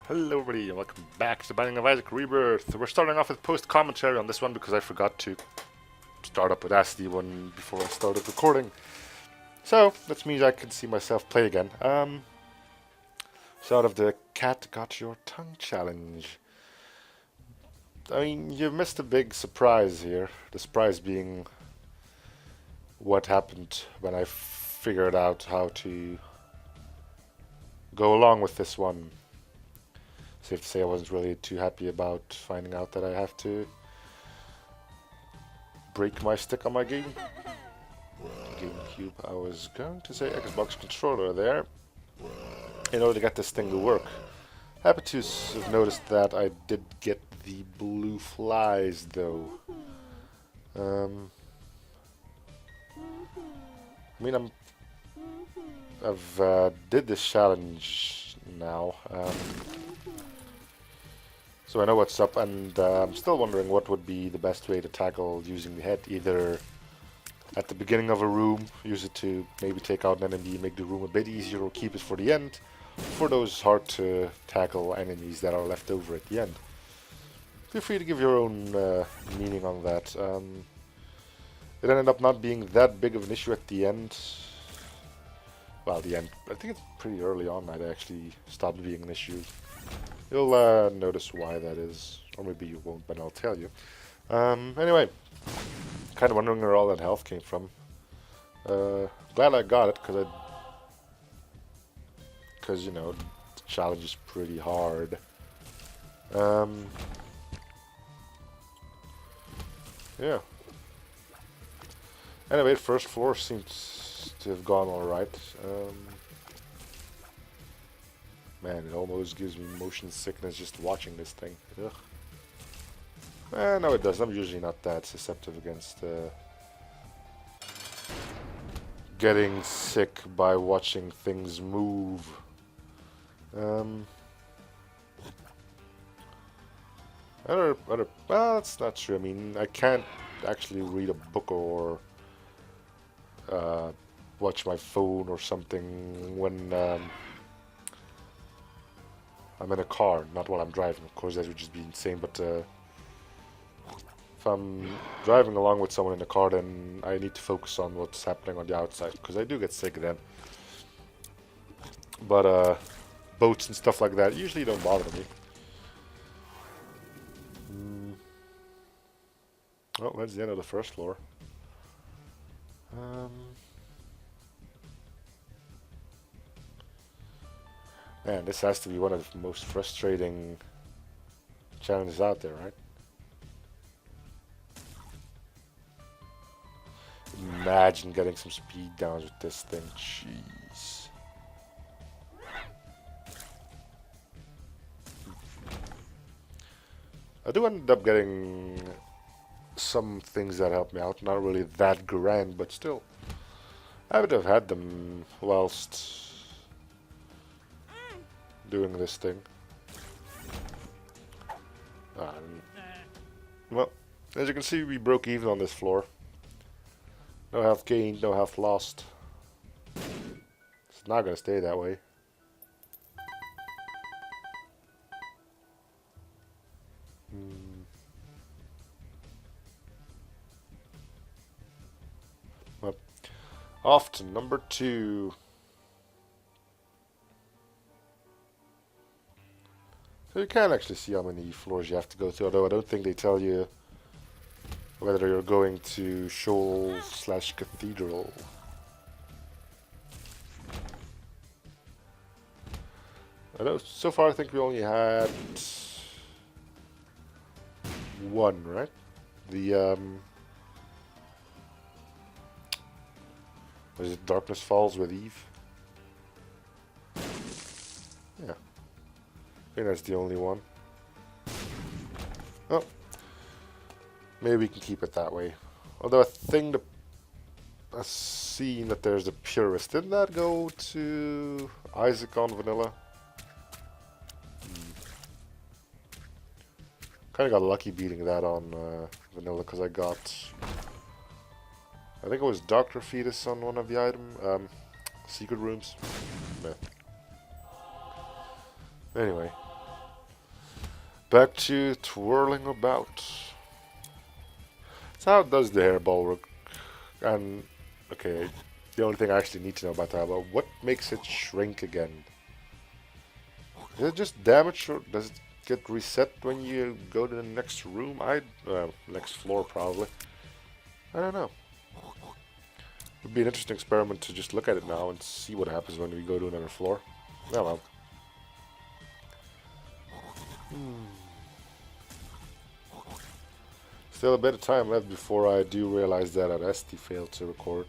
Hello everybody and welcome back to the Binding of Isaac Rebirth. We're starting off with post-commentary on this one because I forgot to start up with Audacity one before I started recording. So, that means I can see myself play again. So out of the Cat Got Your Tongue challenge. I mean, you missed a big surprise here. The surprise being what happened when I figured out how to go along with this one. Safe to say I wasn't really too happy about finding out that I have to break my stick on my GameCube. I was going to say Xbox controller there in order to get this thing to work. Happy to have noticed that I did get the blue flies though. I mean, I've did this challenge now. So I know what's up, and I'm still wondering what would be the best way to tackle using the head. Either at the beginning of a room, use it to maybe take out an enemy, make the room a bit easier, or keep it for the end, for those hard to tackle enemies that are left over at the end. Feel free to give your own meaning on that. It ended up not being that big of an issue at the end. Well, the end, I think it's pretty early on that it actually stopped being an issue. You'll notice why that is, or maybe you won't, but I'll tell you. Anyway, kind of wondering where all that health came from. Glad I got it, because you know, the challenge is pretty hard. Yeah. Anyway, first floor seems to have gone alright. Man, it almost gives me motion sickness just watching this thing. Ugh. No, it doesn't. I'm usually not that susceptible against getting sick by watching things move. Well, that's not true. I mean, I can't actually read a book or watch my phone or something when I'm in a car, not while I'm driving. Of course, that would just be insane, but if I'm driving along with someone in the car, then I need to focus on what's happening on the outside, because I do get sick then. But boats and stuff like that usually don't bother me. Oh, that's the end of the first floor. Man, this has to be one of the most frustrating challenges out there, right? Imagine getting some speed downs with this thing. Jeez. I do end up getting some things that help me out. Not really that grand, but still. I would have had them whilst doing this thing. Well, as you can see, we broke even on this floor. No health gained, no health lost. It's not gonna stay that way. Well, off to number 2. So you can actually see how many floors you have to go through, although I don't think they tell you whether you're going to Shoal/Cathedral. I know so far I think we only had one, right? The was it Darkness Falls with Eve? Yeah. I think that's the only one. Oh. Maybe we can keep it that way. Although I think I've seen that there's the Purist. Didn't that go to Isaac on Vanilla? Kind of got lucky beating that on Vanilla because I think it was Dr. Fetus on one of the secret rooms. Meh. Anyway. Back to twirling about. So how does the hairball work? And, okay, the only thing I actually need to know about the hairball, what makes it shrink again? Is it just damage, or does it get reset when you go to the next room? Next floor probably. I don't know. It would be an interesting experiment to just look at it now and see what happens when we go to another floor. Oh well. Still a bit of time left before I do realize that Aresti failed to record.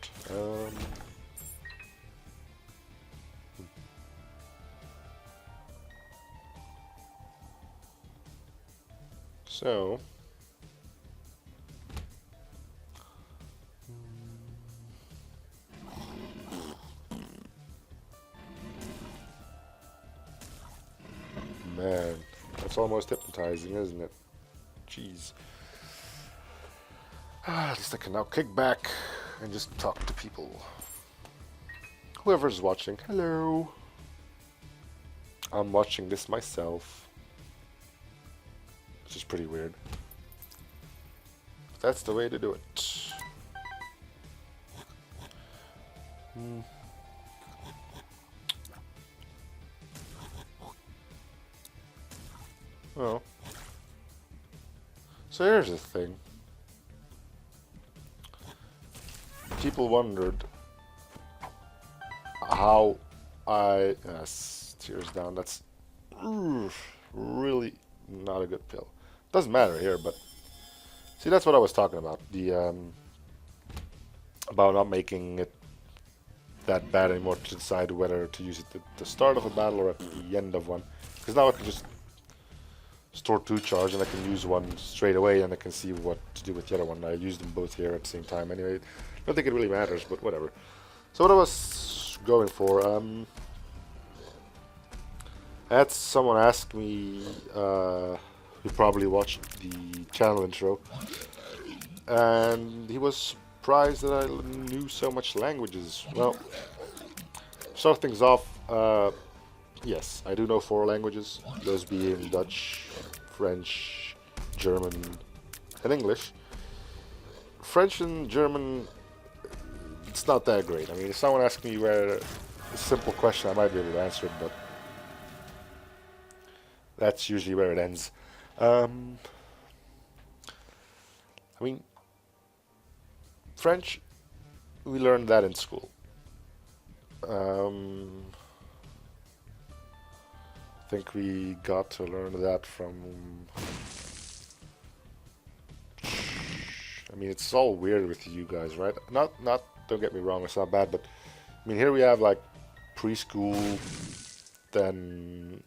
So... Man, that's almost hypnotizing, isn't it? Jeez. At least I can now kick back and just talk to people. Whoever's watching, hello. I'm watching this myself. Which is pretty weird. But that's the way to do it. Oh. So here's the thing. People wondered how I... tears down. That's really not a good pill. Doesn't matter here, but... See, that's what I was talking about. The, about not making it that bad anymore to decide whether to use it at the start of a battle or at the end of one. Because now I can just store 2 charge and I can use one straight away and I can see what to do with the other one. I used them both here at the same time anyway. I don't think it really matters, but whatever. So what I was going for, I had someone ask me, who probably watched the channel intro, and he was surprised that I knew so much languages. Well, to start things off, yes, I do know 4 languages, those being Dutch, French, German, and English. French and German, it's not that great. I mean, if someone asks me a simple question, I might be able to answer it, but that's usually where it ends. I mean, French, we learned that in school. I think we got to learn that from... I mean, it's all weird with you guys, right? Don't get me wrong, it's not bad, but... I mean, here we have, like, preschool, then...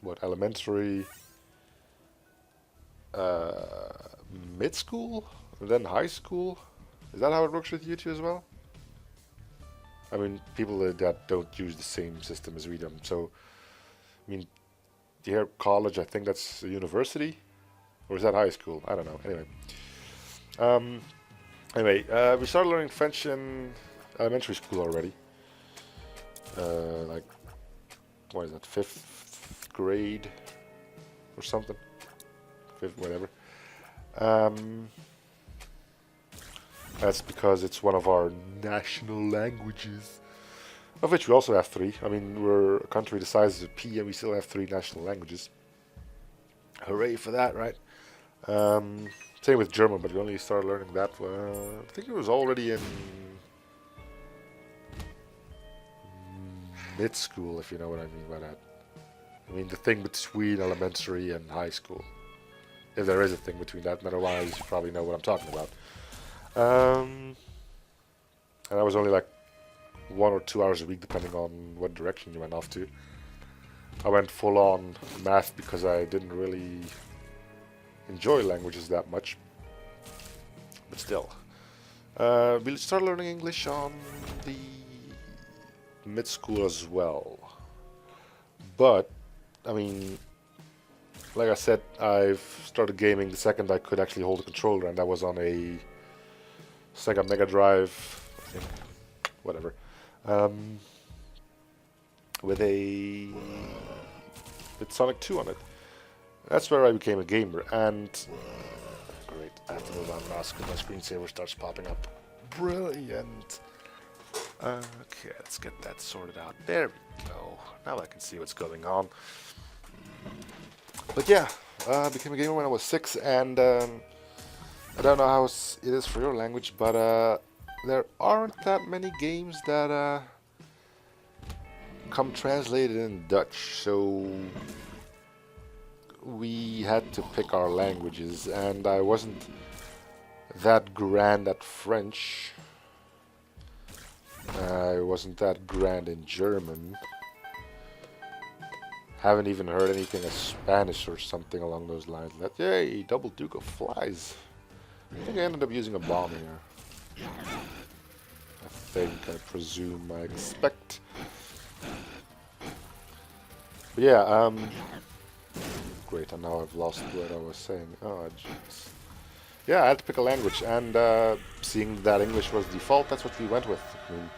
What, elementary... mid-school? And then high school? Is that how it works with you two as well? I mean, people that don't use the same system as we do. So, I mean, here college, I think that's a university? Or is that high school? I don't know. Anyway, we started learning French in elementary school already. Like, what is that, 5th grade or something? 5th, whatever. That's because it's one of our national languages, of which we also have 3. I mean, we're a country the size of P and we still have 3 national languages. Hooray for that, right? Same with German, but we only started learning that, I think it was already in mid-school, if you know what I mean by that. I mean, the thing between elementary and high school. If there is a thing between that, otherwise you probably know what I'm talking about. And I was only like 1 or 2 hours a week, depending on what direction you went off to. I went full on math because I didn't really enjoy languages that much. But still. We started learning English on the mid-school as well. But, I mean, like I said, I've started gaming the second I could actually hold a controller, and that was on a Sega Mega Drive, I think, whatever, with Sonic 2 on it. That's where I became a gamer, and great, I have to move on mouse because my screensaver starts popping up. Brilliant. Okay, let's get that sorted out. There we go. Now I can see what's going on. But yeah, I became a gamer when I was 6, and I don't know how it is for your language, but there aren't that many games that come translated in Dutch, so we had to pick our languages, and I wasn't that grand at French. I wasn't that grand in German. Haven't even heard anything of Spanish or something along those lines. Yay, double duke of flies. I think I ended up using a bomb here. I think, I presume, I expect. But yeah, great, and now I've lost what I was saying. Oh, jeez. Yeah, I had to pick a language, and seeing that English was default, that's what we went with. I mean,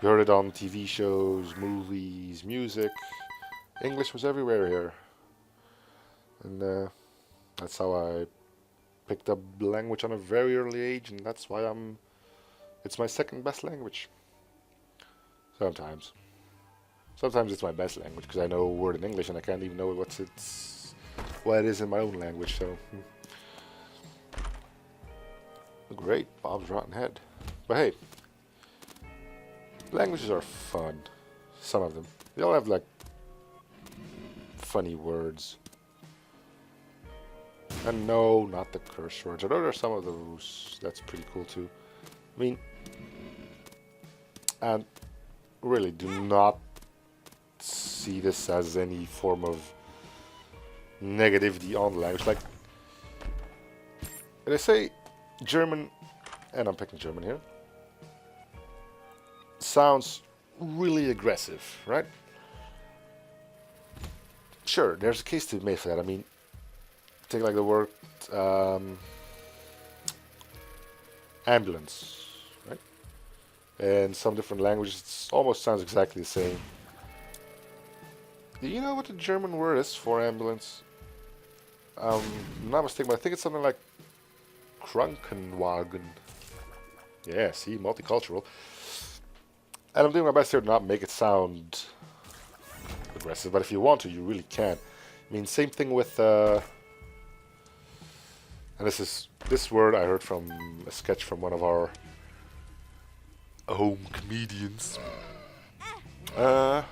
you heard it on TV shows, movies, music. English was everywhere here. And that's how I picked up language on a very early age, and that's why it's my second best language. Sometimes. Sometimes it's my best language, because I know a word in English and I can't even know what it is in my own language, so... Great, Bob's Rotten Head. But hey, languages are fun. Some of them. They all have, like, funny words. And no, not the curse words. Although there are some of those that's pretty cool too. I mean, and really do not see this as any form of negativity on the language. Like, when I say German, and I'm picking German here, sounds really aggressive, right? Sure, there's a case to be made for that. I mean, take like the word ambulance, right? In some different languages, it almost sounds exactly the same. Do you know what the German word is for ambulance? I'm not mistaken, but I think it's something like Krankenwagen. Yeah, see, multicultural. And I'm doing my best here to not make it sound aggressive, but if you want to, you really can. I mean, same thing with, and this word I heard from a sketch from one of our home comedians. A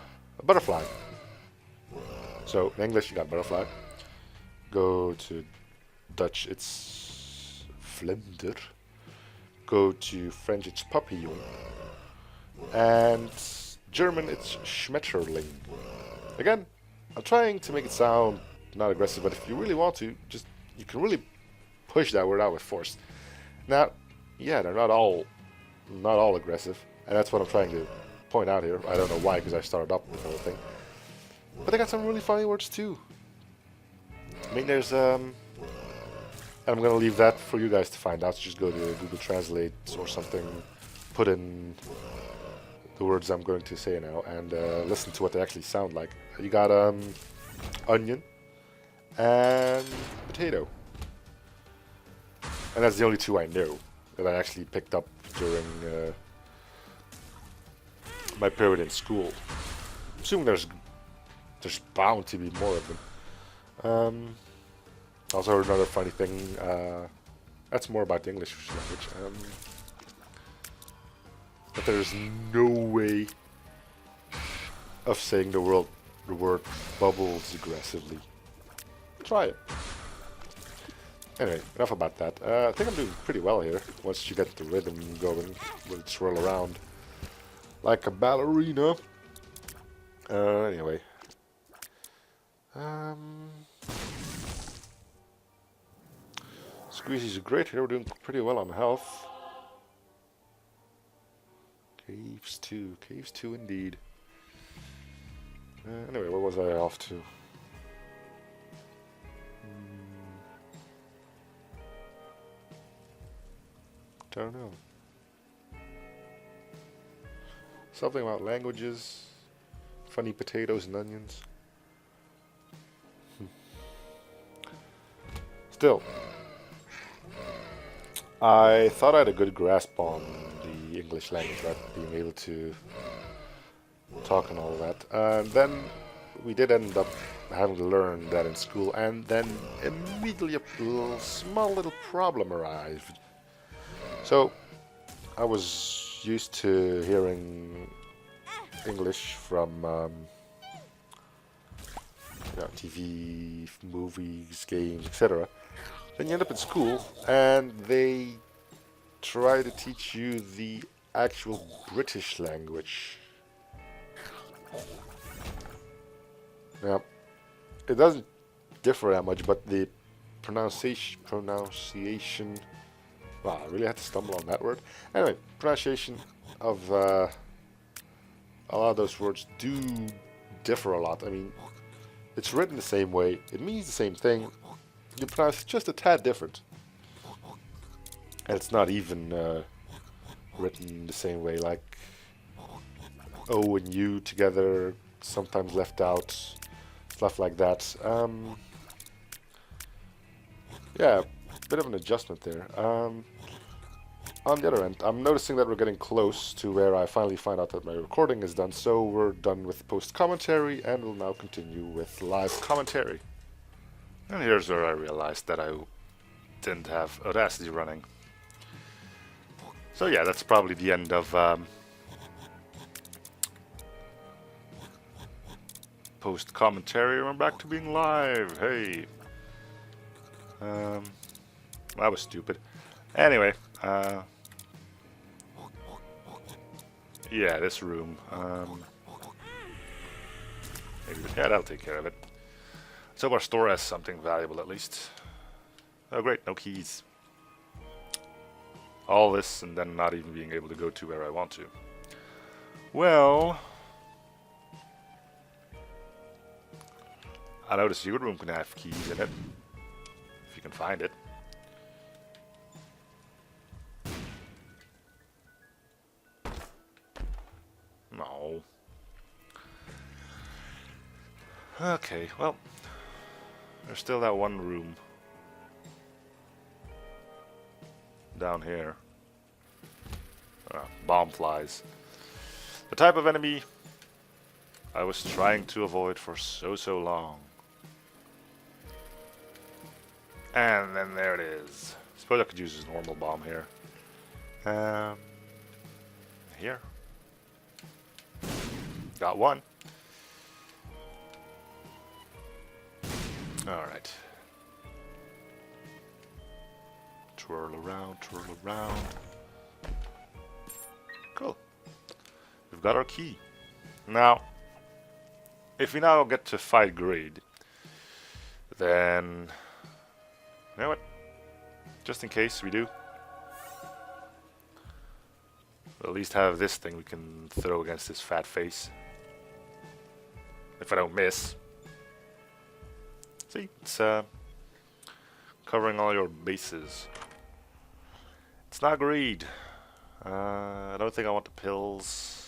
butterfly. So, in English, you got butterfly. Go to Dutch, it's vlinder. Go to French, it's papillon. And German, it's Schmetterling. Again, I'm trying to make it sound not aggressive, but if you really want to, you can really push that word out with force. Now, yeah, they're not all aggressive, and that's what I'm trying to point out here. I don't know why, because I started up the whole thing. But they got some really funny words too. I mean, there's and I'm gonna leave that for you guys to find out. So just go to Google Translate or something, put in the words I'm going to say now, and listen to what they actually sound like. You got onion and potato, and that's the only two I know that I actually picked up during my period in school. I'm assuming there's bound to be more of them. Also heard another funny thing. That's more about the English language. But there's no way of saying the word bubbles aggressively. Try it. Anyway, enough about that. I think I'm doing pretty well here. Once you get the rhythm going, we'll swirl around like a ballerina. Anyway. Squeezies are great here. We're doing pretty well on health. Caves 2. Caves 2 indeed. Anyway, what was I off to? Don't know. Something about languages, funny potatoes and onions. Still, I thought I had a good grasp on the English language, right? Being able to talk and all of that. And then we did end up having to learn that in school, and then immediately a small little problem arrived. So I was used to hearing English from TV, movies, games, etc. Then you end up in school, and they try to teach you the actual British language. Now, it doesn't differ that much, but the pronunciation. Wow, I really had to stumble on that word. Anyway, pronunciation of a lot of those words do differ a lot. I mean, it's written the same way, it means the same thing, you pronounce it just a tad different. And it's not even written the same way, like O and U together, sometimes left out, stuff like that. Yeah, bit of an adjustment there. On the other end, I'm noticing that we're getting close to where I finally find out that my recording is done, so we're done with post-commentary, and we'll now continue with live commentary. And here's where I realized that I didn't have Audacity running. So yeah, that's probably the end of post-commentary. We're back to being live. Hey. That was stupid. Anyway, yeah, this room. Maybe, yeah, that'll take care of it. So our store has something valuable at least. Oh great, no keys. All this and then not even being able to go to where I want to. Well, I know the secret room can have keys in it, if you can find it. No. Okay, well, there's still that one room down here. Bomb flies. The type of enemy I was trying to avoid for so long. And then there it is. Suppose I could use this normal bomb here. Here. Got one. Alright. Twirl around, twirl around. Cool. We've got our key. Now, if we now get to fight grade, then, you know what? Just in case we do, we'll at least have this thing we can throw against his fat face. If I don't miss. See, it's covering all your bases. It's not greed. I don't think I want the pills.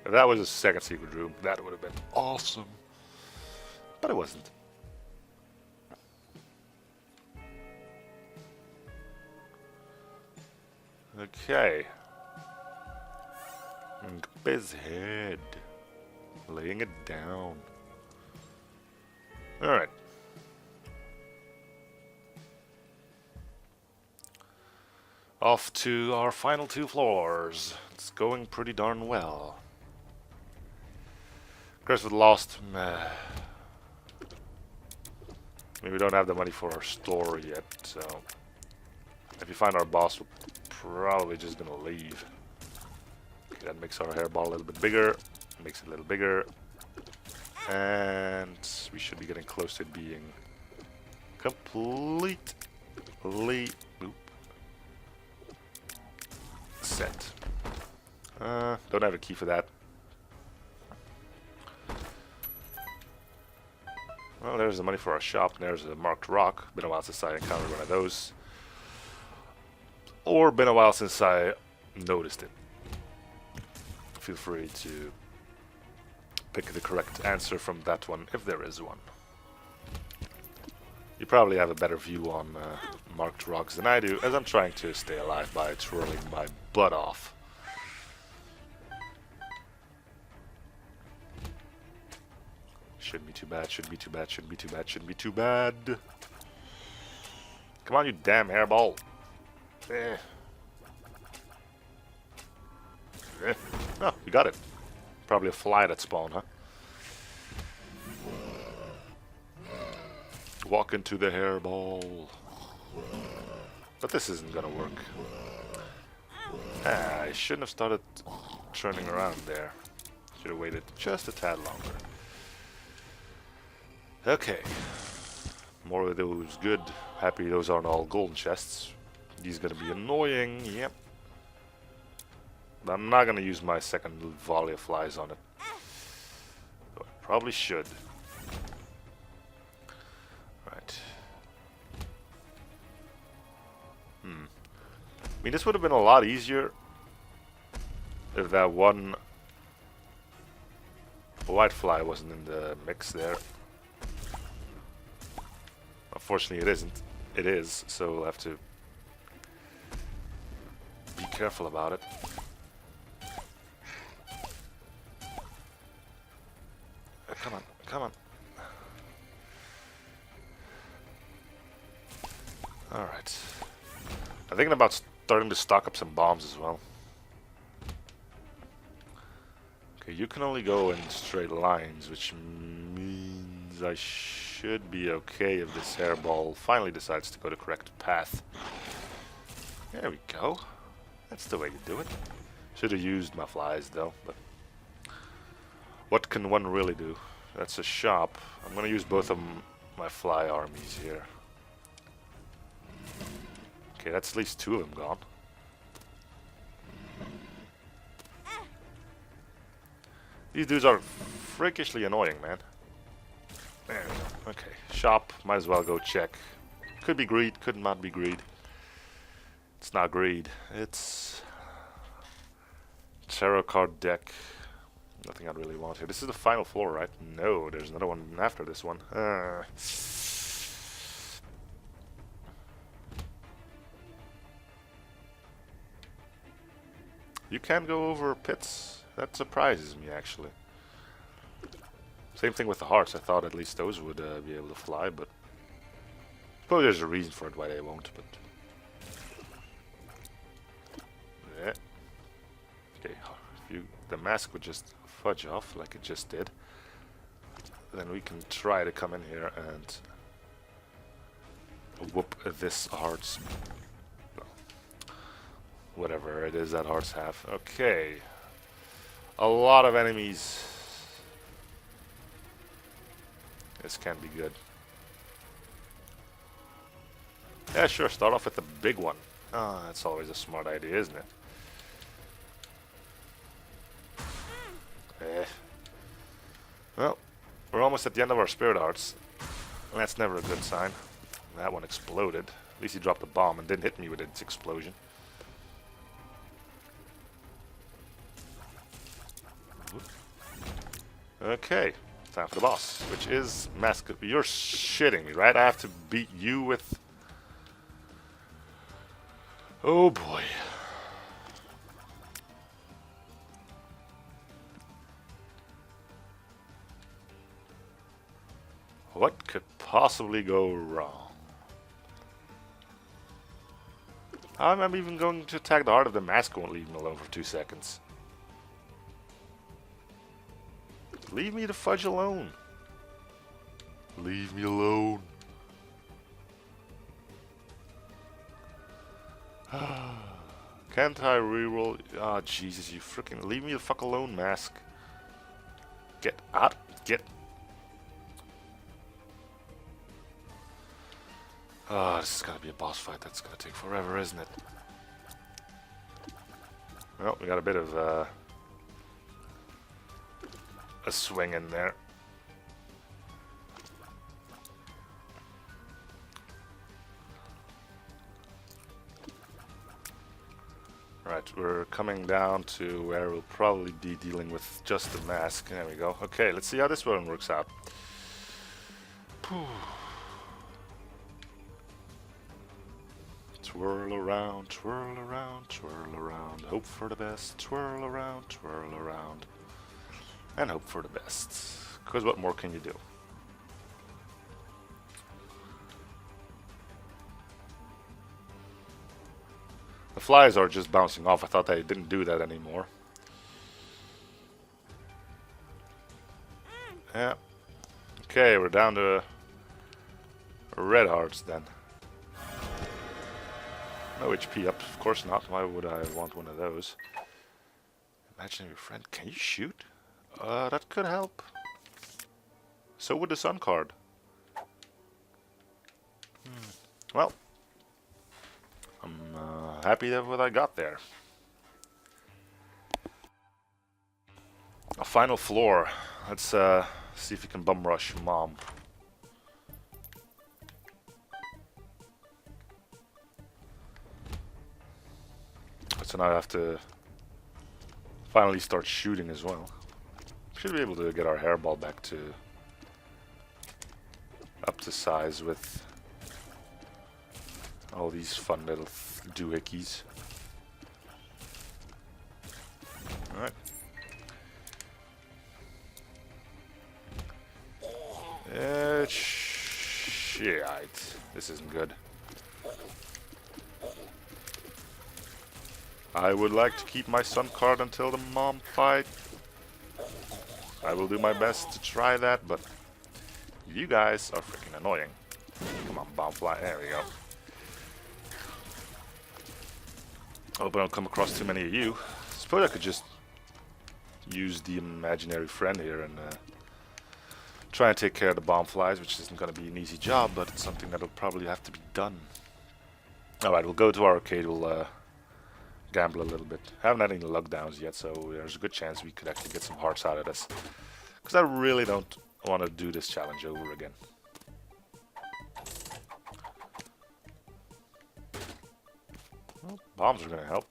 If that was a second secret room, that would have been awesome. But it wasn't. Okay. Guppy's head. Laying it down. Alright. Off to our final 2 floors. It's going pretty darn well. Of course, with Lost, I mean, we don't have the money for our store yet, so if you find our boss, we're probably just gonna leave. Okay, that makes our hairball a little bit bigger. Makes it a little bigger. And we should be getting close to it being completely set. Don't have a key for that. Well, there's the money for our shop, and there's a marked rock. Been a while since I encountered one of those. Or been a while since I noticed it. feel free to pick the correct answer from that one, if there is one. You probably have a better view on marked rocks than I do, as I'm trying to stay alive by twirling my butt off. Shouldn't be too bad, shouldn't be too bad, shouldn't be too bad, shouldn't be too bad. Come on, you damn hairball. Oh, you got it. Probably a fly that spawned, huh? Walk into the hairball. But this isn't gonna work. I shouldn't have started turning around there. Should have waited just a tad longer. Okay. More of those good. Happy those aren't all golden chests. These gonna be annoying, yep. But I'm not gonna use my second volley of flies on it. So I probably should. Right. I mean, this would have been a lot easier if that one white fly wasn't in the mix there. Unfortunately, it isn't. It is, so we'll have to be careful about it. Come on, come on. Alright. I'm thinking about starting to stock up some bombs as well. Okay, you can only go in straight lines, which means I should be okay if this hairball finally decides to go the correct path. There we go. That's the way to do it. Should have used my flies though, but what can one really do? That's a shop. I'm gonna use both of my fly armies here. Okay, that's at least 2 of them gone. These dudes are freakishly annoying, man. There we go. Okay, shop. Might as well go check. Could be greed, could not be greed. It's not greed. It's tarot card deck. Nothing I really want here. This is the final floor, right? No, there's another one after this one. You can go over pits. That surprises me, actually. Same thing with the hearts. I thought at least those would be able to fly, but probably there's a reason for it why they won't. But yeah. Okay, if the mask would just fudge off like it just did, then we can try to come in here and whoop this heart's, whatever it is that hearts have. Okay, a lot of enemies. This can be good. Yeah, sure, start off with the big one. Ah, that's always a smart idea, isn't it? Well, we're almost at the end of our spirit hearts. That's never a good sign. That one exploded. At least he dropped a bomb and didn't hit me with its explosion. Okay, time for the boss, which is Mask. You're shitting me, right? I have to beat you with... Oh boy. What could possibly go wrong? I'm even going to attack the heart of the mask. Won't leave him alone for 2 seconds. Leave me the fudge alone. Leave me alone. Can't I reroll? Ah, Jesus, you freaking leave me the fuck alone, mask. Get out. Get. Ah, this is gonna be a boss fight. That's gonna take forever, isn't it? Well, we got a bit of a swing in there. Right. Alright, we're coming down to where we'll probably be dealing with just the mask. There we go. Okay, let's see how this one works out. Twirl around, twirl around, twirl around. Hope for the best. Twirl around, twirl around. And hope for the best. Because what more can you do? The flies are just bouncing off. I thought they didn't do that anymore. Yeah. Okay, we're down to red hearts then. No HP up, of course not. Why would I want one of those? Imagine your friend. Can you shoot? That could help. So would the sun card. Well, I'm happy with what I got there. A final floor. Let's see if we can bum rush Mom. So now I have to finally start shooting as well. Should be able to get our hairball back to up to size with all these fun little doohickeys. Alright. Shit. This isn't good. I would like to keep my sun card until the Mom fight. I will do my best to try that, but you guys are freaking annoying. Come on, bomb fly. There we go. Hope I don't come across too many of you. Suppose I could just use the imaginary friend here and try and take care of the bomb flies, which isn't going to be an easy job, but it's something that'll probably have to be done. Alright, we'll go to our arcade. We'll gamble a little bit. Haven't had any luck downs yet, so there's a good chance we could actually get some hearts out of this. Because I really don't want to do this challenge over again. Well, bombs are going to help.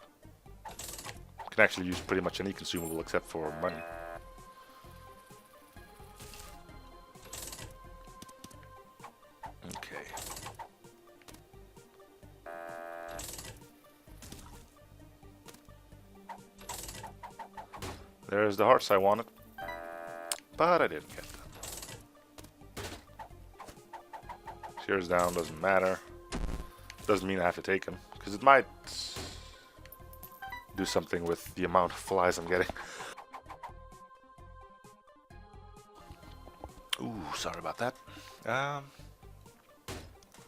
You can actually use pretty much any consumable except for money. Okay. There's the hearts I wanted, but I didn't get them. Shears down doesn't matter. Doesn't mean I have to take them, because it might do something with the amount of flies I'm getting. Ooh, sorry about that. I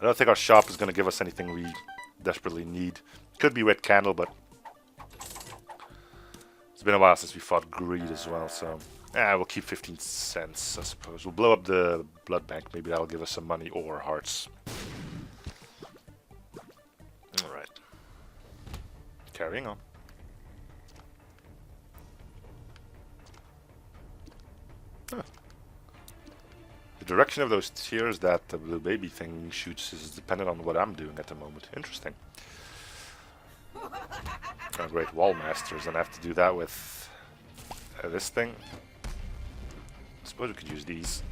don't think our shop is going to give us anything we desperately need. Could be wet candle, but it's been a while since we fought greed as well, so we'll keep 15 cents, I suppose. We'll blow up the blood bank. Maybe that'll give us some money or hearts. Alright. Carrying on. Huh. The direction of those tears that the blue baby thing shoots is dependent on what I'm doing at the moment. Interesting. Great wall masters, and I have to do that with this thing. I suppose we could use these.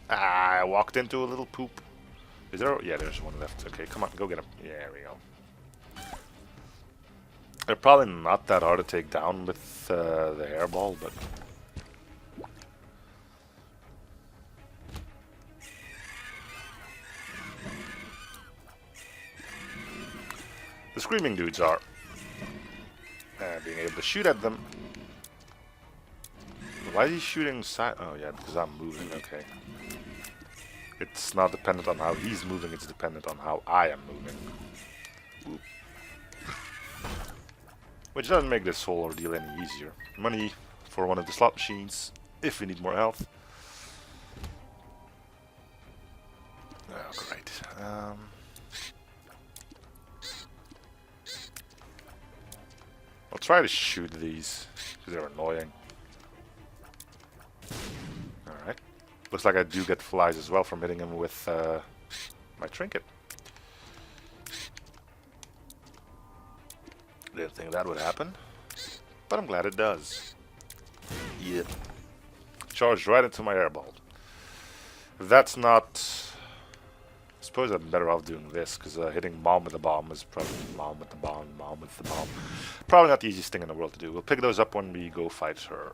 I walked into a little poop. Is there? Yeah, there's one left. Okay, come on, go get him. Yeah, there we go. They're probably not that hard to take down with the hairball, but the screaming dudes are. Being able to shoot at them. Why is he shooting side? Oh yeah, because I'm moving. Okay. It's not dependent on how he's moving. It's dependent on how I am moving. Oop. Which doesn't make this whole ordeal any easier. Money for one of the slot machines if we need more health. Oh, great. I'll try to shoot these, because they're annoying. Alright. Looks like I do get flies as well from hitting them with my trinket. Didn't think that would happen, but I'm glad it does. Yep. Charged right into my airball. If that's not... I suppose I'm better off doing this, because hitting mom with the bomb is probably mom with the bomb, mom with the bomb. Probably not the easiest thing in the world to do. We'll pick those up when we go fight her.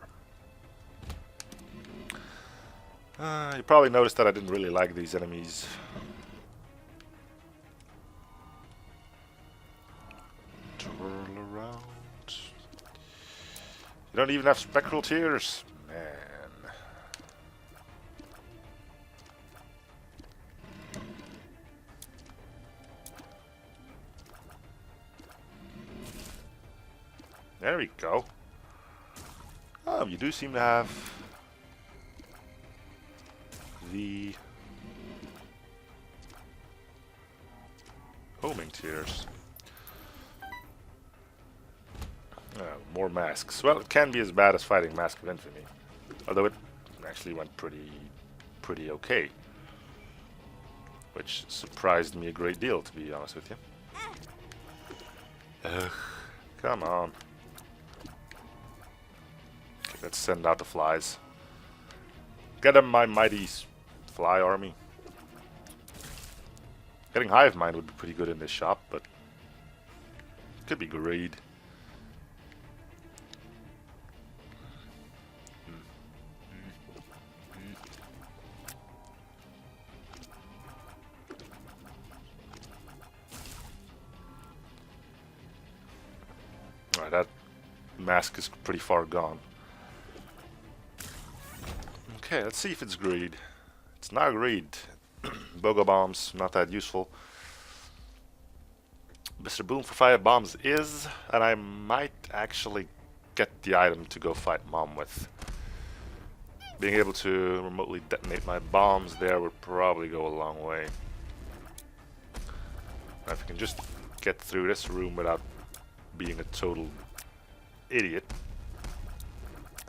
You probably noticed that I didn't really like these enemies. Twirl around. You don't even have spectral tears? Man. There we go. Oh, you do seem to have the homing tears. More masks. Well, it can be as bad as fighting Mask of Infamy, although it actually went pretty okay, which surprised me a great deal, to be honest with you. Ugh, come on. Okay, let's send out the flies. Get them, my mighty fly army. Getting hive mind would be pretty good in this shop, but it could be greed. Alright, that mask is pretty far gone. Okay, let's see if it's greed. It's not greed. Bogo bombs, not that useful. Mr. Boom for 5 bombs is, and I might actually get the item to go fight Mom with. Being able to remotely detonate my bombs there would probably go a long way. If I can just get through this room without being a total idiot,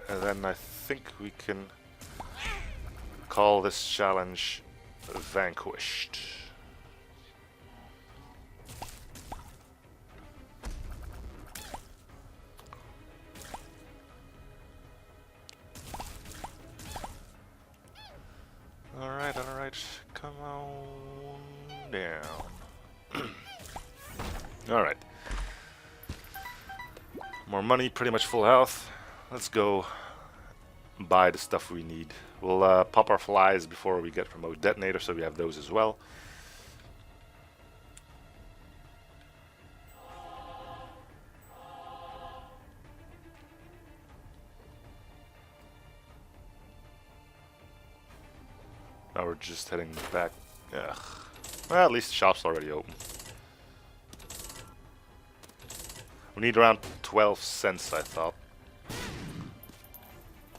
and then I think we can call this challenge vanquished. Alright, come on down. Alright. More money, pretty much full health. Let's go buy the stuff we need. We'll pop our flies before we get remote detonator, so we have those as well. Now we're just heading back. Ugh. Well, at least the shop's already open. We need around 12 cents, I thought.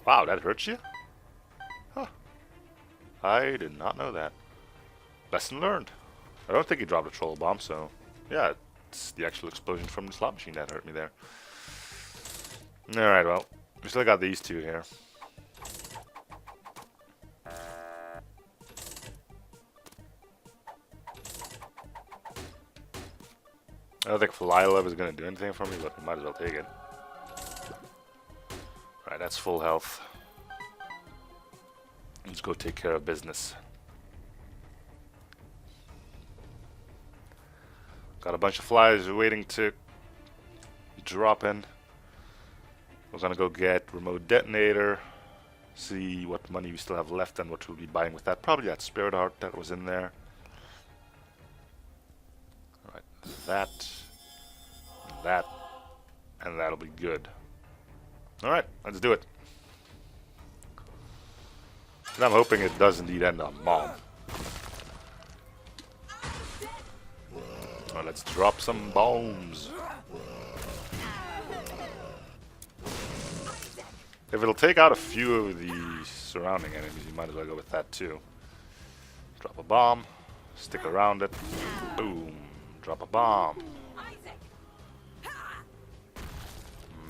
Wow, that hurts you? Huh. I did not know that. Lesson learned. I don't think he dropped a troll bomb, so... yeah, it's the actual explosion from the slot machine that hurt me there. Alright, well, we still got these two here. I don't think Fly Love is going to do anything for me, but we might as well take it. Alright, that's full health. Let's go take care of business. Got a bunch of flies waiting to drop in. We're going to go get remote detonator. See what money we still have left and what we'll be buying with that. Probably that spirit heart that was in there. Alright, that, and that'll be good. Alright, let's do it. And I'm hoping it does indeed end on Mom. Well, let's drop some bombs. If it'll take out a few of the surrounding enemies, you might as well go with that too. Drop a bomb, stick around it, boom, drop a bomb.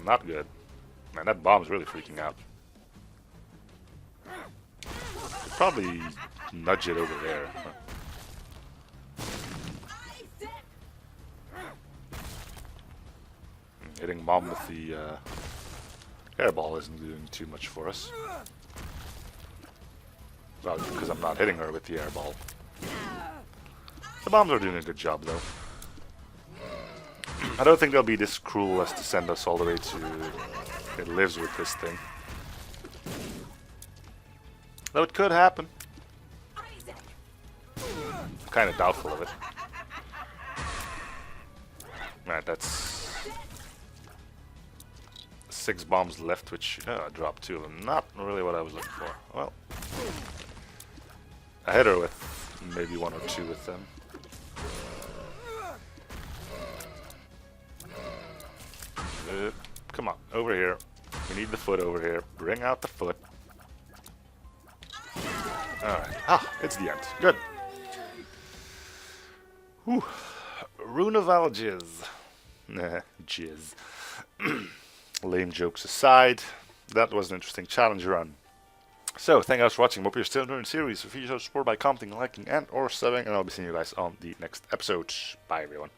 Not good. Man, that bomb's really freaking out. Probably nudge it over there. Hitting Mom with the hairball isn't doing too much for us. Well, because I'm not hitting her with the airball. The bombs are doing a good job, though. I don't think they'll be this cruel as to send us all the way to... It lives with this thing. Though it could happen. I'm kind of doubtful of it. Alright, that's 6 bombs left, which I dropped 2 of them. Not really what I was looking for. Well, I hit her with maybe 1 or 2 with them. Come on, over here. We need the foot over here. Bring out the foot. Alright. Ah, it's the end. Good. Whew. Rune of Algiz. Nah, jizz. Lame jokes aside, that was an interesting challenge run. So, thank you guys for watching. Hope you're still enjoying the series. If you show support by commenting, liking, and or subbing, and I'll be seeing you guys on the next episode. Bye, everyone.